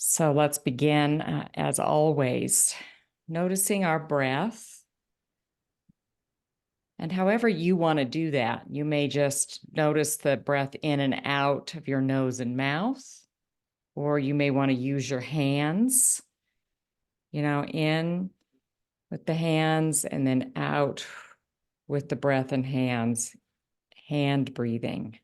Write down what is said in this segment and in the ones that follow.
So let's begin, as always, noticing our breath. And however you want to do that, you may just notice the breath in and out of your nose and mouth, or you may want to use your hands, in with the hands and then out with the breath and hands, hand breathing.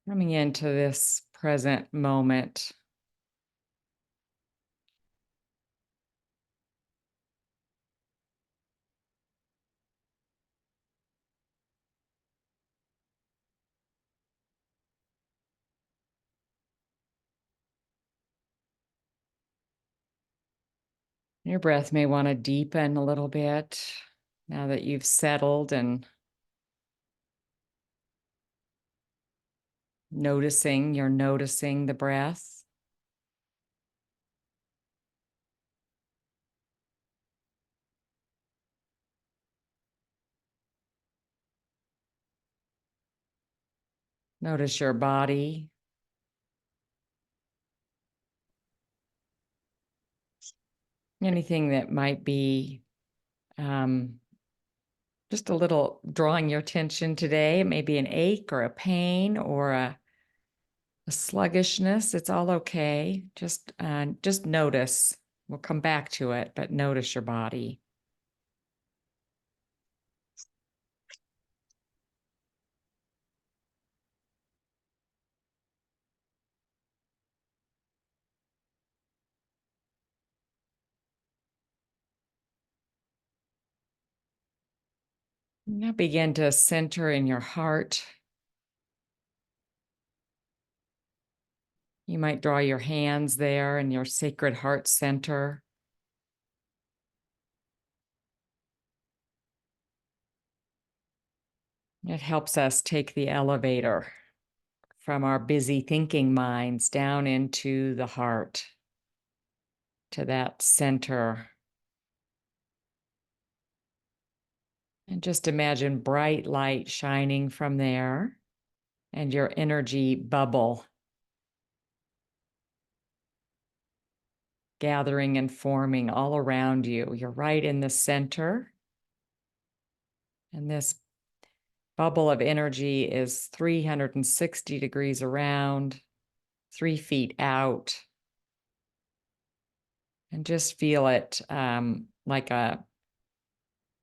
Coming into this present moment. Your breath may want to deepen a little bit now that you've settled and you're noticing the breath. Notice your body. Anything that might be just a little drawing your attention today. It may be an ache or a pain or a sluggishness. It's all okay. Just notice. We'll come back to it, but notice your body. Now begin to center in your heart. You might draw your hands there in your sacred heart center. It helps us take the elevator from our busy thinking minds down into the heart, to that center. And just imagine bright light shining from there and your energy bubble gathering and forming all around you. You're right in the center. And this bubble of energy is 360 degrees around, 3 feet out. And just feel it like a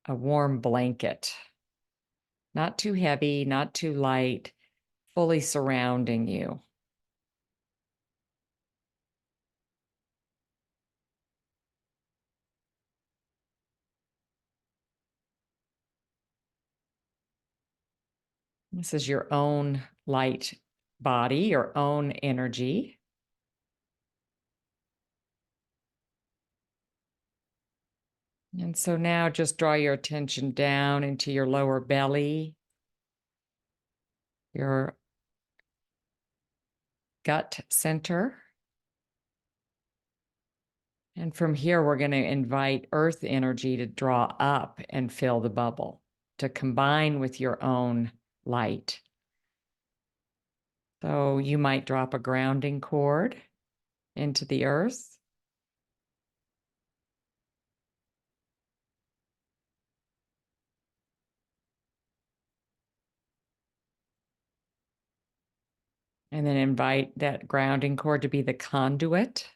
warm blanket. Not too heavy, not too light, fully surrounding you. This is your own light body, your own energy. And so now just draw your attention down into your lower belly, your gut center. And from here, we're going to invite earth energy to draw up and fill the bubble, to combine with your own light. So you might drop a grounding cord into the earth. And then invite that grounding cord to be the conduit.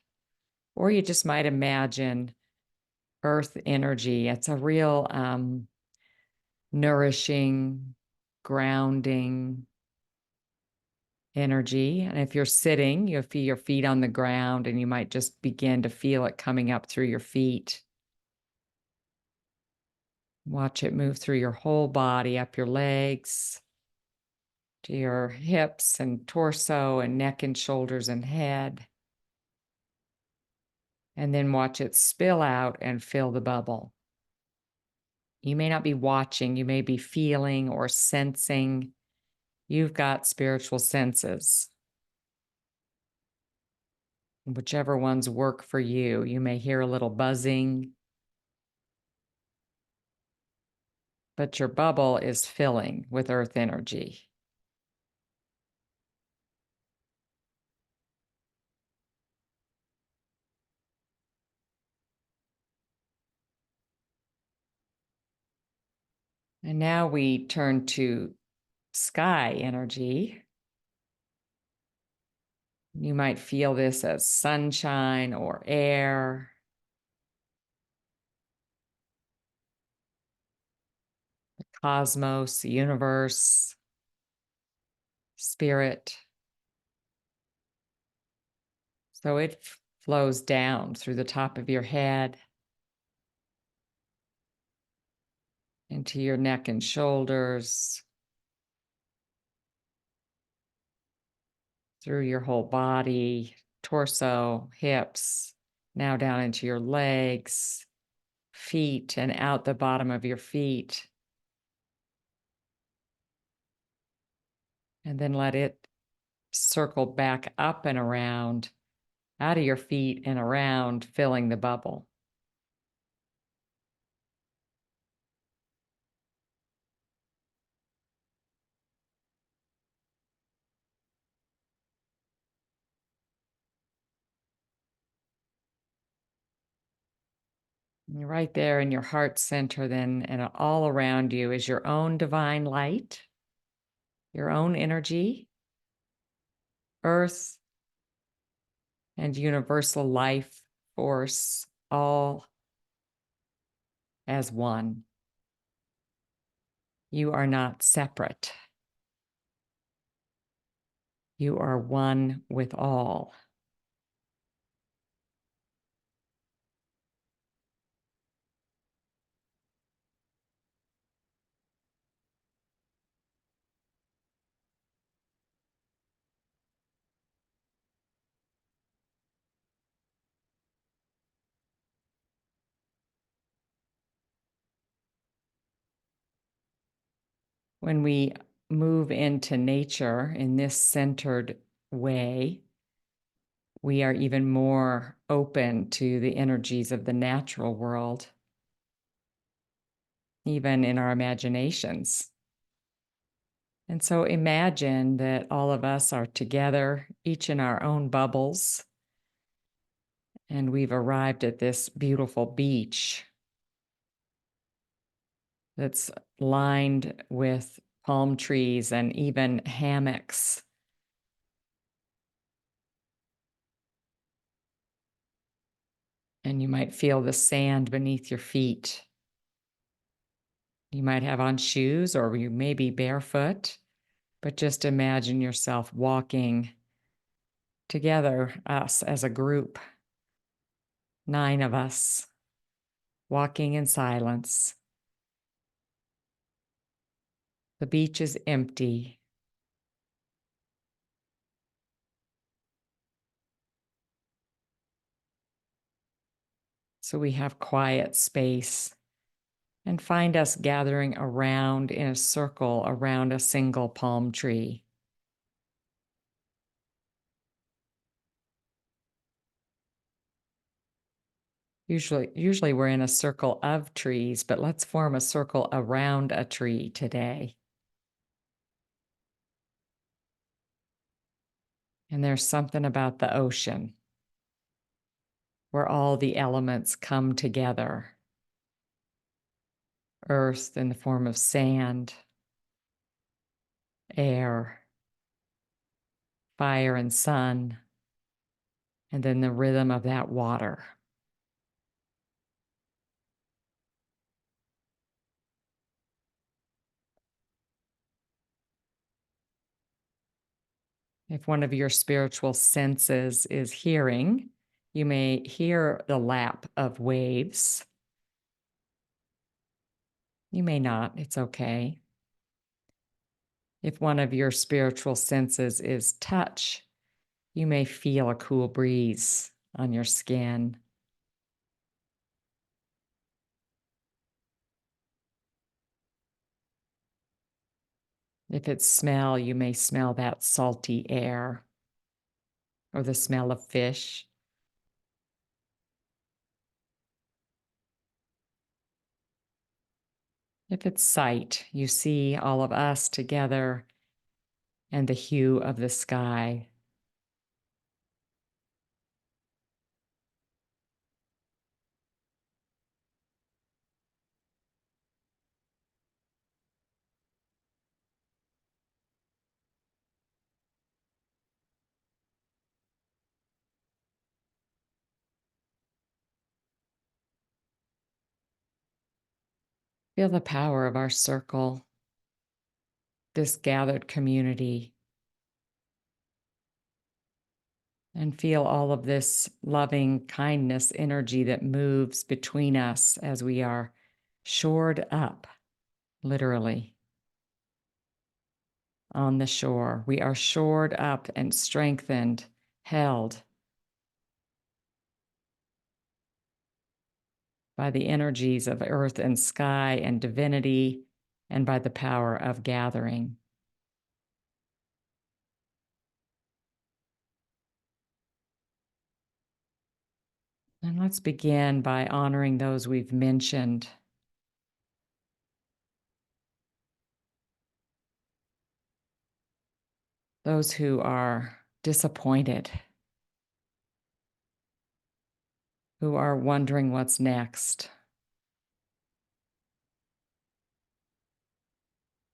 Or you just might imagine earth energy. It's a real nourishing, grounding energy. And if you're sitting, you'll feel your feet on the ground and you might just begin to feel it coming up through your feet. Watch it move through your whole body, up your legs, to your hips and torso and neck and shoulders and head. And then watch it spill out and fill the bubble. You may not be watching, you may be feeling or sensing. You've got spiritual senses. whichever ones work for you. You may hear a little buzzing, but your bubble is filling with earth energy. And now we turn to sky energy. You might feel this as sunshine or air. The cosmos, the universe, spirit. So it flows down through the top of your head into your neck and shoulders, through your whole body, torso, hips, now down into your legs, feet, and out the bottom of your feet. And then let it circle back up and around, out of your feet and around, filling the bubble. And right there in your heart center, then, and all around you is your own divine light, your own energy, earth, and universal life force, all as one. You are not separate. You are one with all. When we move into nature in this centered way, we are even more open to the energies of the natural world, even in our imaginations. And so imagine that all of us are together, each in our own bubbles, and we've arrived at this beautiful beach that's lined with palm trees and even hammocks. And you might feel the sand beneath your feet. You might have on shoes, or you may be barefoot, but just imagine yourself walking together, us as a group, 9 of us, walking in silence. The beach is empty. So we have quiet space, and find us gathering around in a circle around a single palm tree. Usually we're in a circle of trees, but let's form a circle around a tree today. And there's something about the ocean where all the elements come together. Earth in the form of sand, air, fire and sun, and then the rhythm of that water. If one of your spiritual senses is hearing, you may hear the lap of waves. You may not, it's okay. If one of your spiritual senses is touch, you may feel a cool breeze on your skin. If it's smell, you may smell that salty air or the smell of fish. If it's sight, you see all of us together and the hue of the sky. Feel the power of our circle, this gathered community, and feel all of this loving kindness energy that moves between us as we are shored up, literally, on the shore. We are shored up and strengthened, held by the energies of earth and sky and divinity, and by the power of gathering. And let's begin by honoring those we've mentioned. Those who are disappointed, who are wondering what's next.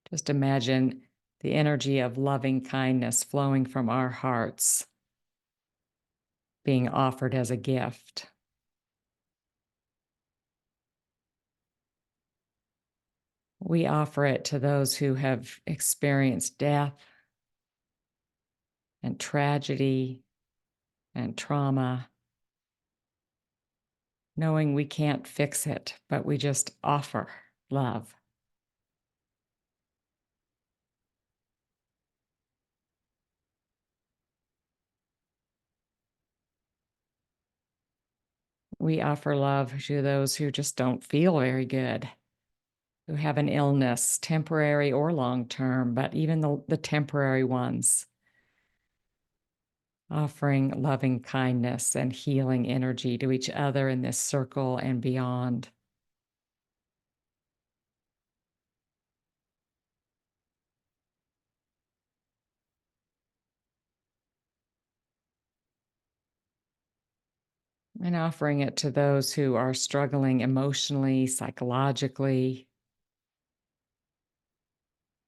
Just imagine the energy of loving kindness flowing from our hearts, being offered as a gift. We offer it to those who have experienced death and tragedy and trauma, knowing we can't fix it, but we just offer love. We offer love to those who just don't feel very good, who have an illness, temporary or long term, but even the temporary ones, offering loving kindness and healing energy to each other in this circle and beyond. And offering it to those who are struggling emotionally, psychologically,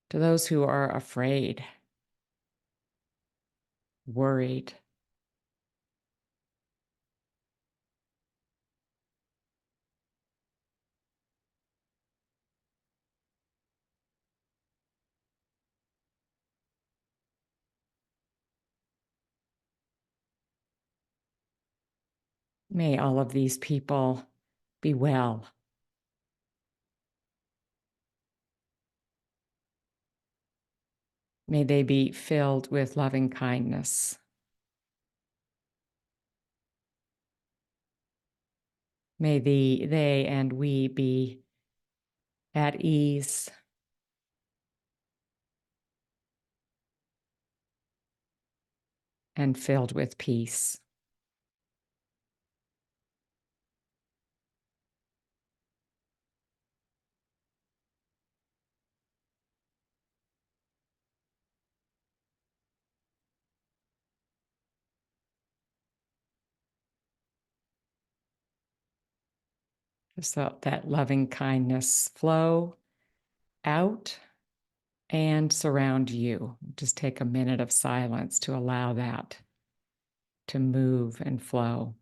to those who are afraid, worried. May all of these people be well. May they be filled with loving kindness. May they and we be at ease, and filled with peace. Just let that loving kindness flow out and surround you. Just take a minute of silence to allow that to move and flow.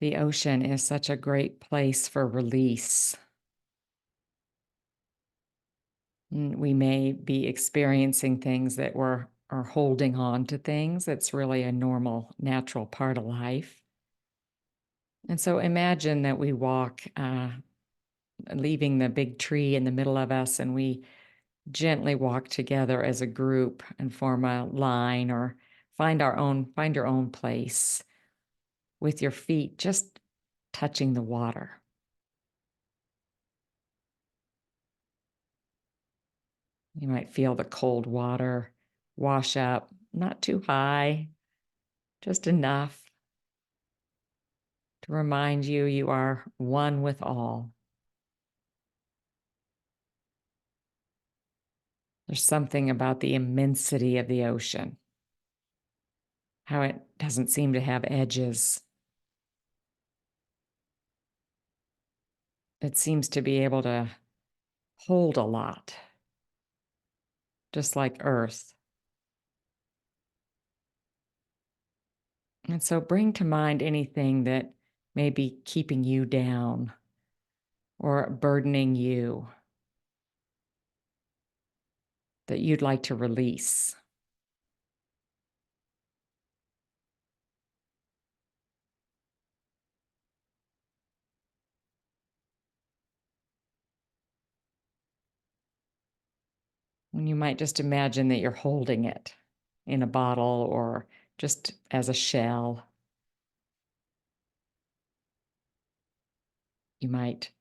The ocean is such a great place for release. We may be experiencing things that are holding on to things. That's really a normal, natural part of life. And so imagine that we walk, leaving the big tree in the middle of us, and we gently walk together as a group and form a line or find your own place with your feet just touching the water. You might feel the cold water wash up, not too high, just enough to remind you you are one with all. There's something about the immensity of the ocean, how it doesn't seem to have edges. It seems to be able to hold a lot, just like Earth. And so bring to mind anything that may be keeping you down or burdening you that you'd like to release. And you might just imagine that you're holding it in a bottle or just as a shell. You might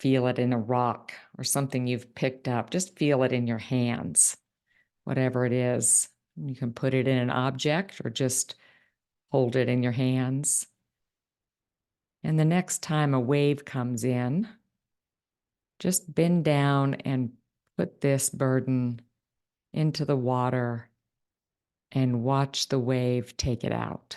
feel it in a rock or something you've picked up. Just feel it in your hands, whatever it is. You can put it in an object or just hold it in your hands. And the next time a wave comes in, just bend down and put this burden into the water and watch the wave take it out.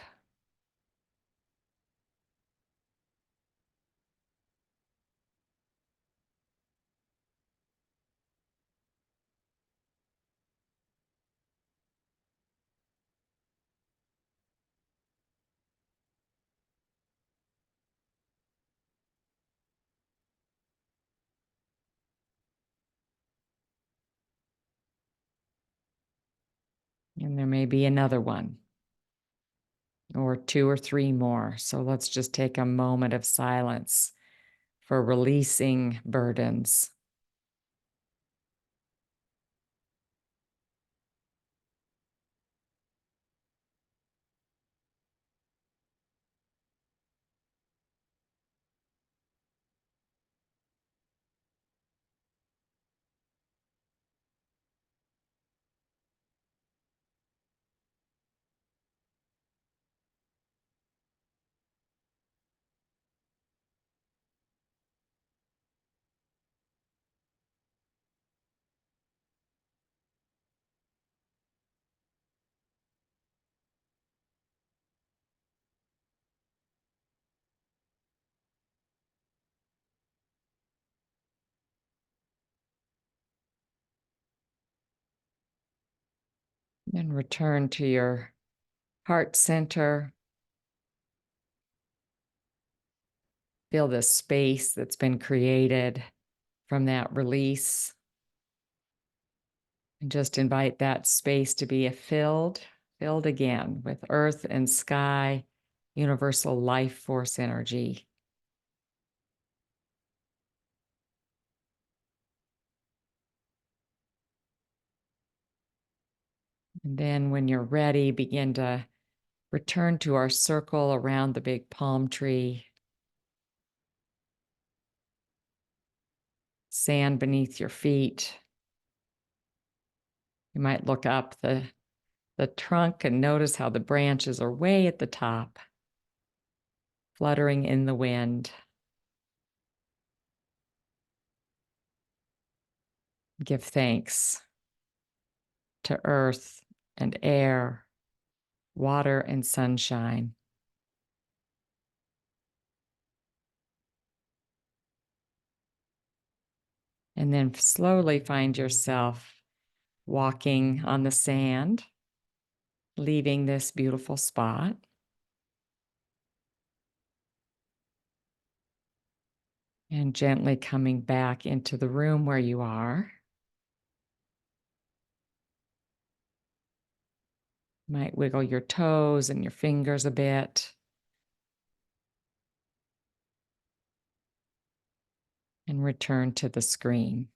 And there may be another one or two or three more. So let's just take a moment of silence for releasing burdens. Then return to your heart center. Feel the space that's been created from that release. And just invite that space to be filled again with earth and sky, universal life force energy. And then when you're ready, begin to return to our circle around the big palm tree. Sand beneath your feet. You might look up the trunk and notice how the branches are way at the top, fluttering in the wind. Give thanks to earth and air, water and sunshine. And then slowly find yourself walking on the sand, leaving this beautiful spot. And gently coming back into the room where you are. Might wiggle your toes and your fingers a bit. And return to the screen.